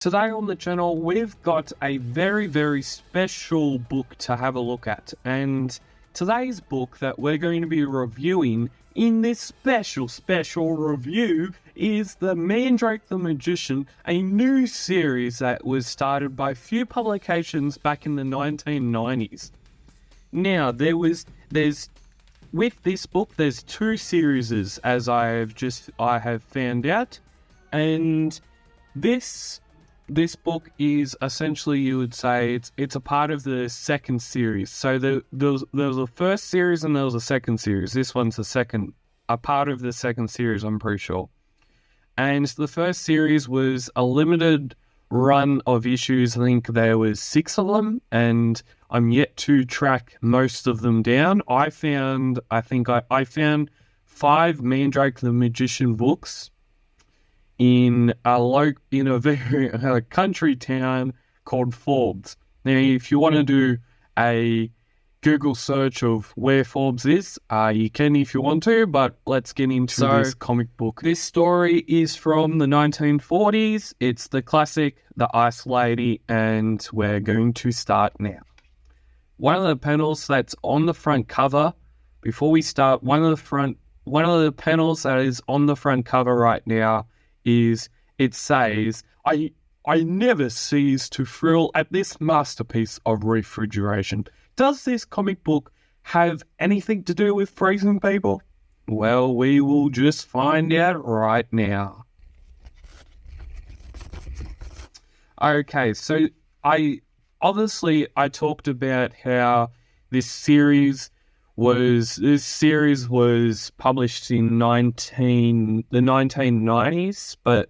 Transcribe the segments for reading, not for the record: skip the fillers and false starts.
Today on the channel, we've got a very, very special book to have a look at. And today's book that we're going to be reviewing in this special review is The Mandrake the Magician, a new series that was started by few publications back in the 1990s. Now, with this book, there's two series, as I have found out, and this book is essentially, you would say, it's a part of the second series. So there was a first series and there was a second series. This one's a part of the second series, I'm pretty sure. And the first series was a limited run of issues. I think there was 6 of them, and I'm yet to track most of them down. I found 5 Mandrake the Magician books in a very country town called Forbes. Now, if you want to do a Google search of where Forbes is, you can if you want to, but let's get into this comic book. This story is from the 1940s. It's the classic, The Ice Lady, and we're going to start now. One of the panels that's on the front cover, before we start, one of the panels that is on the front cover right now it says, I never cease to thrill at this masterpiece of refrigeration. Does this comic book have anything to do with freezing people? Well, we will just find out right now. Okay, so I talked about how this series was published in the 1990s, but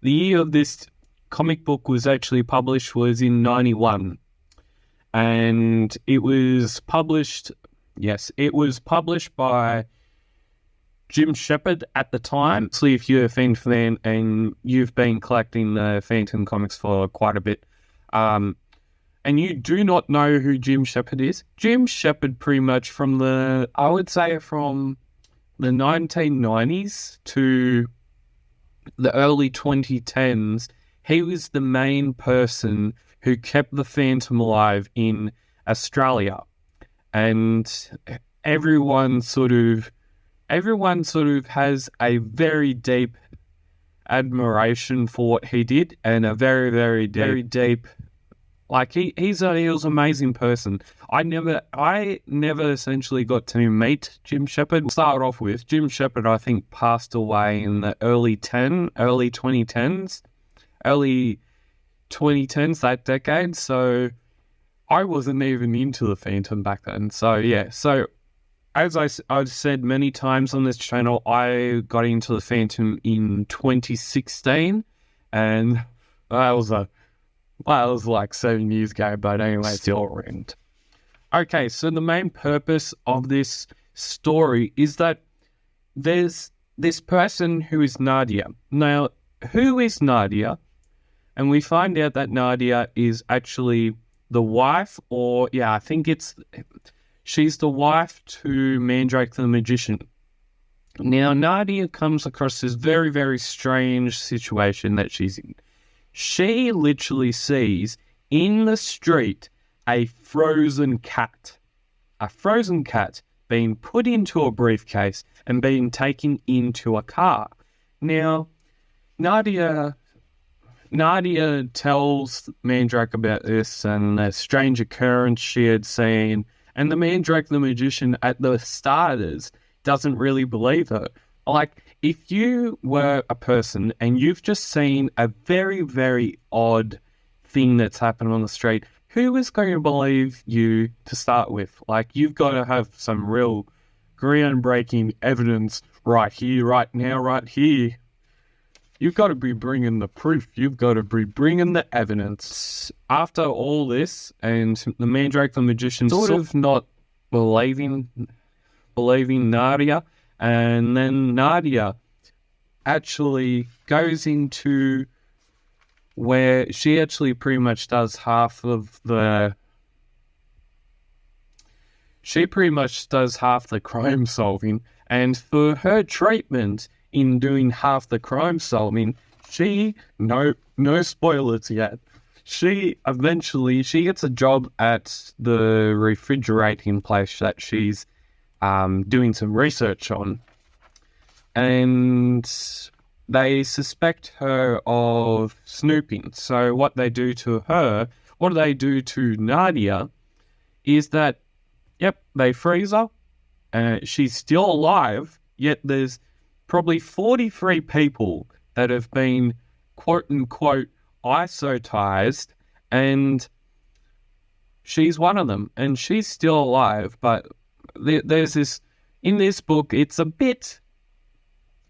the year of this comic book was actually published was in 91. And it was published by Jim Shepard at the time. So if you're a fan and you've been collecting the Phantom comics for quite a bit, and you do not know who Jim Shepard is, Jim Shepard pretty much from the 1990s to the early 2010s, he was the main person who kept the Phantom alive in Australia. And everyone sort of has a very deep admiration for what he did, and a very, very deep he was an amazing person. I never essentially got to meet Jim Shepard. Start off with Jim Shepard, I think, passed away in the early 2010s, that decade. So I wasn't even into the Phantom back then. So yeah. So as I've said many times on this channel, I got into the Phantom in 2016, and that was like 7 years ago, but anyway, still around. Okay, so the main purpose of this story is that there's this person who is Nadia. Now, who is Nadia? And we find out that Nadia is actually the wife, she's the wife to Mandrake the Magician. Now, Nadia comes across this very, very strange situation that she's in. She literally sees in the street a frozen cat being put into a briefcase and being taken into a car. Now, Nadia tells Mandrake about this and a strange occurrence she had seen, and the Mandrake the Magician, at the starters, doesn't really believe her. Like, if you were a person and you've just seen a very, very odd thing that's happened on the street, who is going to believe you to start with? Like, you've got to have some real groundbreaking evidence right here, right now, right here. You've got to be bringing the proof. You've got to be bringing the evidence. After all this, and the Mandrake the Magician sort of not believing Nadia, and then Nadia actually goes into where she actually pretty much does half the crime solving, and for her treatment in doing half the crime solving, she, nope, no spoilers yet. She gets a job at the refrigerating place that she's doing some research on, and they suspect her of snooping. So what they do to her, what they do to Nadia, is that, yep, they freeze her. She's still alive, yet there's probably 43 people that have been quote unquote isotized, and she's one of them, and she's still alive. But there's this in this book, it's a bit.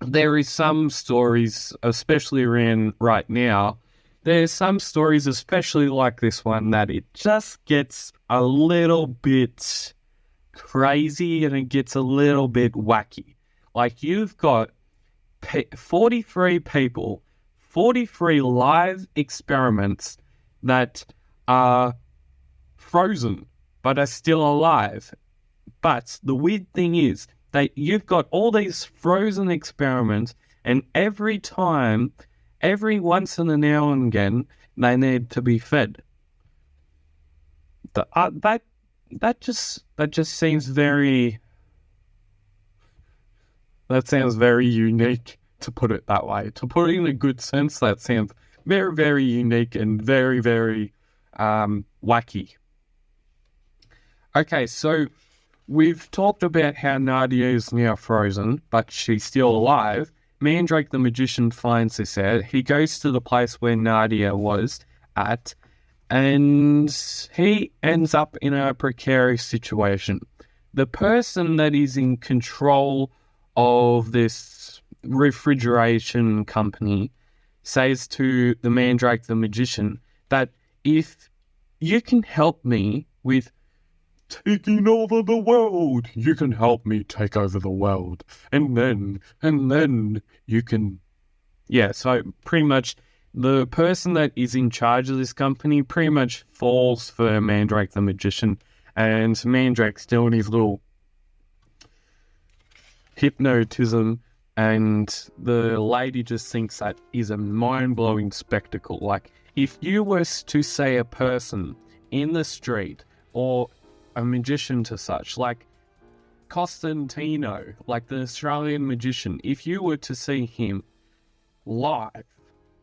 There is some stories, especially around right now. There's some stories, especially like this one, that it just gets a little bit crazy and it gets a little bit wacky. Like you've got 43 people, 43 live experiments that are frozen but are still alive. But the weird thing is that you've got all these frozen experiments, and every once in a now and again, they need to be fed. That just seems very. That sounds very unique, to put it that way. To put it in a good sense, that sounds very, very unique and very, very wacky. Okay, so we've talked about how Nadia is now frozen, but she's still alive. Mandrake the magician finds this out. He goes to the place where Nadia was at, and he ends up in a precarious situation. The person that is in control of this refrigeration company says to the Mandrake the magician that if you can help me with taking over the world, you can help me take over the world, and then you can, yeah. So pretty much the person that is in charge of this company pretty much falls for Mandrake the magician, and Mandrake's doing his little hypnotism, and the lady just thinks that is a mind-blowing spectacle. Like, if you were to say a person in the street, or a magician to such, like Costantino, like the Australian magician, if you were to see him live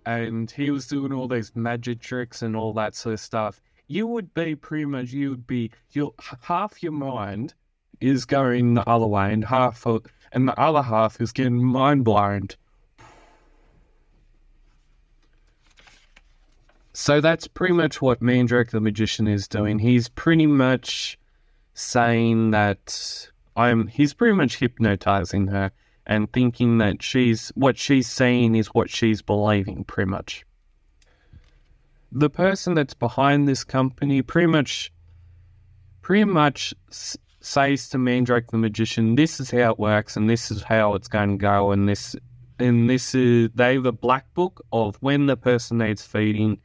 and he was doing all these magic tricks and all that sort of stuff, you would be pretty much, half your mind is going the other way, and the other half is getting mind blown. So that's pretty much what Mandrake the magician is doing. He's pretty much saying that he's pretty much hypnotizing her and thinking that what she's saying is what she's believing, pretty much. The person that's behind this company pretty much says to Mandrake the magician, this is how it works and this is how it's going to go, and this is, they have a black book of when the person needs feeding,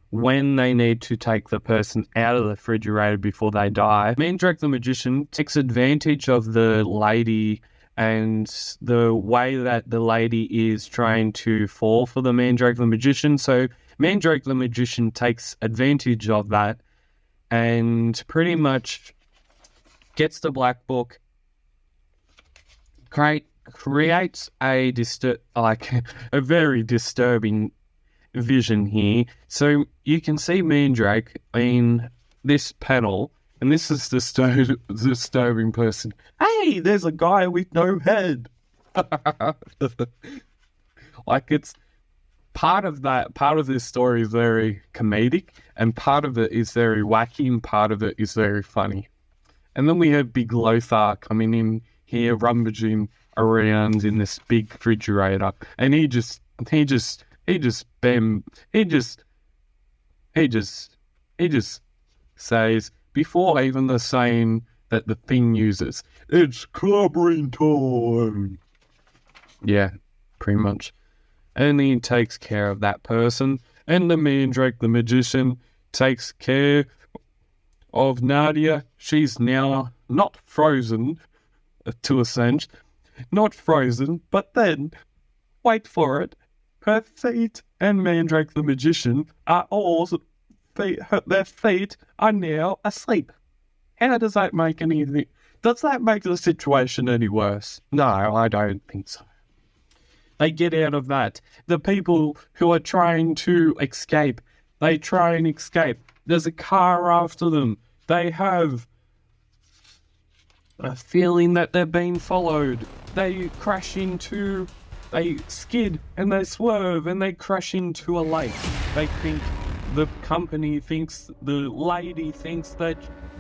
when they need to take the person out of the refrigerator before they die. Mandrake the magician takes advantage of the lady and the way that the lady is trying to fall for the Mandrake the magician. So Mandrake the magician takes advantage of that and pretty much gets the black book, creates a very disturbing vision here. So you can see Mandrake in this panel, and this is the disturbing person. Hey, there's a guy with no head. Like, it's part of this story is very comedic, and part of it is very wacky, and part of it is very funny. And then we have Big Lothar coming in here, rummaging around in this big refrigerator, and he just says, before even the saying that the thing uses, it's clobbering time. Yeah, pretty much. And he takes care of that person, and the Mandrake the magician takes care of Nadia. She's now not frozen, to a sense. Not frozen, but then, wait for it, her feet and Mandrake the magician are all their feet are now asleep. How does that make anything? Does that make the situation any worse? No, I don't think so. They get out of that. The people who are trying to escape, they try and escape. There's a car after them. They have a feeling that they're being followed. They skid and they swerve and they crash into a lake. They think the lady thinks that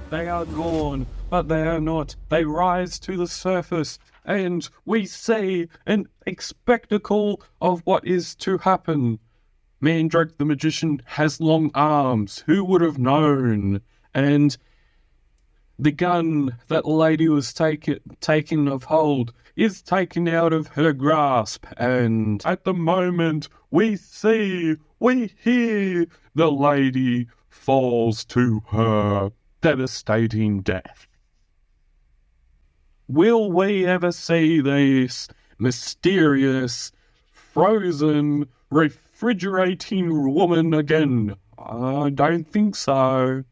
they are gone, but they are not. They rise to the surface and we see a spectacle of what is to happen. Mandrake the magician has long arms. Who would have known? And the gun that the lady was taken of hold is taken out of her grasp. And at the moment, we hear the lady falls to her devastating death. Will we ever see this mysterious, frozen, refrigerating woman again? I don't think so.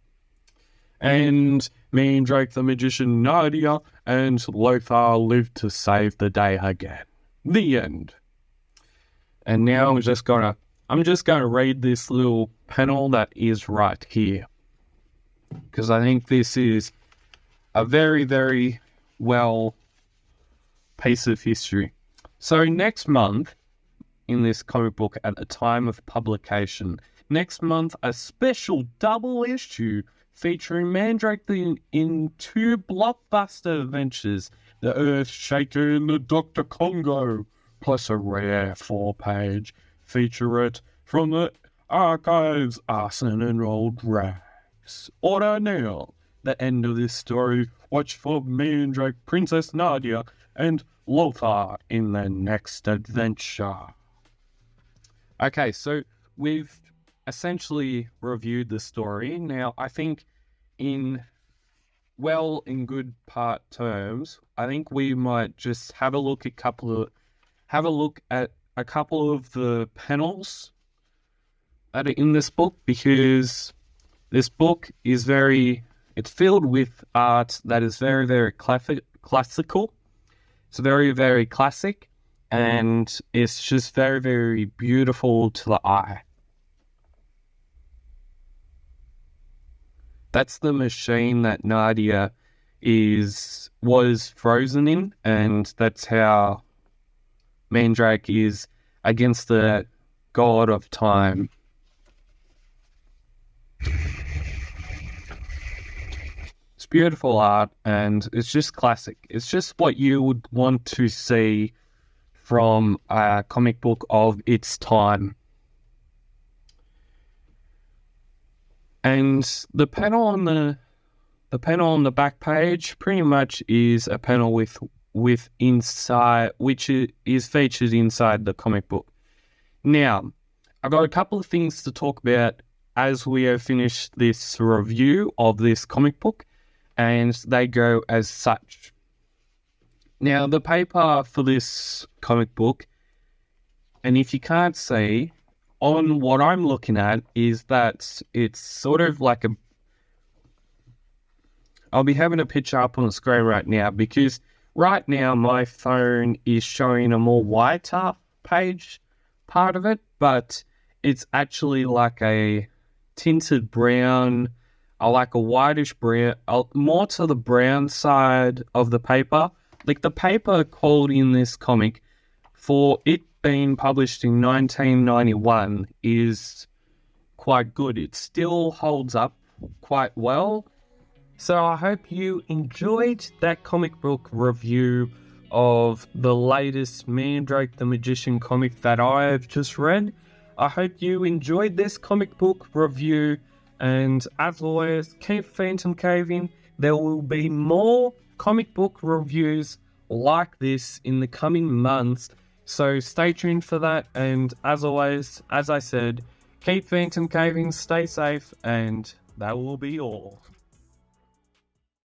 And Mandrake the magician, Nadia, and Lothar lived to save the day again. The end. And now I'm just gonna read this little panel that is right here, because I think this is a very, very well piece of history. So next month, in this comic book at the time of publication, next month a special double issue featuring Mandrake in two blockbuster adventures, The Earthshaker and the Dr. Congo, plus a rare 4-page featurette from the archives, Arson and Old Rags. Order now. The end of this story. Watch for Mandrake, Princess Nadia, and Lothar in their next adventure. Okay, so we've essentially reviewed the story. Now, I think in good part terms, I think we might just have a look at a couple of the panels that are in this book, because this book is it's filled with art that is very, very classical. It's very, very classic, and it's just very, very beautiful to the eye. That's the machine that Nadia was frozen in, and that's how Mandrake is against the god of time. It's beautiful art, and it's just classic. It's just what you would want to see from a comic book of its time. And the panel on the back page pretty much is a panel with inside, which is featured inside the comic book. Now, I've got a couple of things to talk about as we have finished this review of this comic book, and they go as such. Now, the paper for this comic book, and if you can't see, on what I'm looking at is that it's sort of like I'll be having a picture up on the screen right now, because right now my phone is showing a more whiter page part of it, but it's actually like a tinted brown, like a whitish brown, more to the brown side of the paper. Like the paper quality in this comic, for it being published in 1991, is quite good. It still holds up quite well. So I hope you enjoyed that comic book review of the latest Mandrake the Magician comic that I have just read. I hope you enjoyed this comic book review, and as always, keep phantom caving. There will be more comic book reviews like this in the coming months, so stay tuned for that. And as always, as I said, keep phantom caving, stay safe, and that will be all.